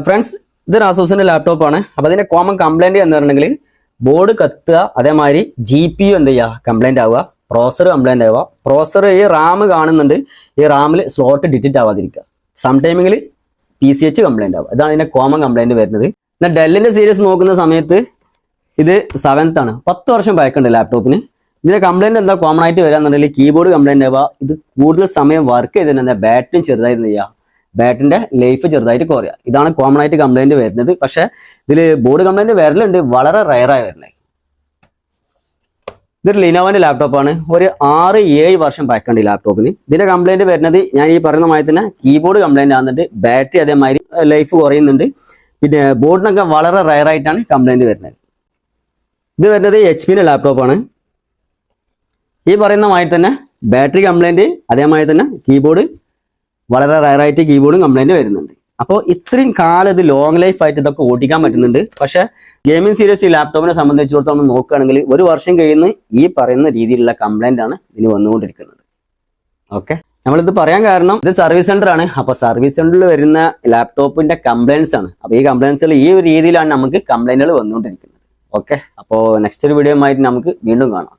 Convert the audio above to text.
Friends, ഇതൊരു ആസൂസിന്റെ ലാപ്ടോപ്പാണ്. അപ്പോൾ അതിന്റെ കോമൺ കംപ്ലൈന്റ് എന്ന് പറഞ്ഞിട്ടുണ്ടെങ്കിൽ ബോർഡ് കത്തുക, അതേമാതിരി GPU എന്ത് ചെയ്യുക, കംപ്ലൈന്റ് ആവുക, പ്രോസർ കംപ്ലൈന്റ് ആവുക. പ്രോസർ ഈ റാം കാണുന്നുണ്ട്, ഈ റാമിൽ സ്ലോട്ട് ഡിറ്റക്റ്റ് ആവാതിരിക്കുക. സം ടൈമിൽ PCH കംപ്ലൈന്റ് ആവുക. ഇതാണ് ഇതിന്റെ കോമൺ കംപ്ലൈന്റ് വരുന്നത്. എന്നാൽ ഡെല്ലിന്റെ സീരീസ് നോക്കുന്ന സമയത്ത് ഇത് 7th ആണ്. 10 വർഷം പഴക്കമുണ്ട് ലാപ്ടോപ്പിന്. ഇതിന്റെ കംപ്ലൈന്റ് എന്താ കോമൺ ആയിട്ട് വരാന്നുണ്ടെങ്കിൽ കീബോർഡ് കംപ്ലൈന്റ് ആവുക. ഇത് കൂടുതൽ സമയം വർക്ക് ചെയ്തിട്ട് ബാറ്ററിയും ചെറുതായിട്ട് ചെയ്യുക, ബാറ്ററിന്റെ ലൈഫ് ചെറുതായിട്ട് കുറയുക. ഇതാണ് കോമൺ ആയിട്ട് കംപ്ലൈന്റ് വരുന്നത്. പക്ഷെ ഇതിൽ ബോർഡ് കംപ്ലൈന്റ് വരലുണ്ട്, വളരെ റയറായി വരുന്നത്. ഇതൊരു ലിനോവോന്റെ ലാപ്ടോപ്പാണ്. ഒരു 6-7 വർഷം പഴക്കമുണ്ട് ഈ ലാപ്ടോപ്പിന്. ഇതിന്റെ കംപ്ലൈന്റ് വരുന്നത് ഞാൻ ഈ പറയുന്ന മാതിരി തന്നെ കീബോർഡ് കംപ്ലൈന്റ് ആകുന്നുണ്ട്, ബാറ്ററി അതേമാതിരി ലൈഫ് കുറയുന്നുണ്ട്. പിന്നെ ബോർഡിനൊക്കെ വളരെ റയറായിട്ടാണ് കംപ്ലൈന്റ് വരുന്നത്. ഇത് വരുന്നത് HP ലാപ്ടോപ്പാണ്. ഈ പറയുന്ന മാതിരി തന്നെ ബാറ്ററി കംപ്ലൈന്റ്, അതേമാതിരി തന്നെ കീബോർഡ് വളരെ റയറായിട്ട് കീബോർഡും കംപ്ലൈന്റ് വരുന്നുണ്ട്. അപ്പോൾ ഇത്രയും കാലം ഇത് ലോങ് ലൈഫ് ആയിട്ട് ഇതൊക്കെ ഓടിക്കാൻ പറ്റുന്നുണ്ട്. പക്ഷെ ഗെയിമിംഗ് സീരീസ് ഈ ലാപ്ടോപ്പിനെ സംബന്ധിച്ചിടത്തോളം നമ്മൾ നോക്കുകയാണെങ്കിൽ 1 വർഷം കഴിയുന്ന ഈ പറയുന്ന രീതിയിലുള്ള കംപ്ലൈന്റ് ആണ് ഇതിന് വന്നുകൊണ്ടിരിക്കുന്നത്. ഓക്കെ, നമ്മളിത് പറയാൻ കാരണം ഇത് സർവീസ് സെന്റർ ആണ്. അപ്പോൾ സർവീസ് സെന്ററിൽ വരുന്ന ലാപ്ടോപ്പിന്റെ കംപ്ലൈൻറ്റ്സ് ആണ്. അപ്പോൾ ഈ കംപ്ലൈൻറ്റ്സുകൾ ഈ ഒരു രീതിയിലാണ് നമുക്ക് കംപ്ലൈന്റുകൾ വന്നുകൊണ്ടിരിക്കുന്നത്. ഓക്കെ, അപ്പോൾ നെക്സ്റ്റ് ഒരു വീഡിയോ ആയിട്ട് നമുക്ക് വീണ്ടും കാണാം.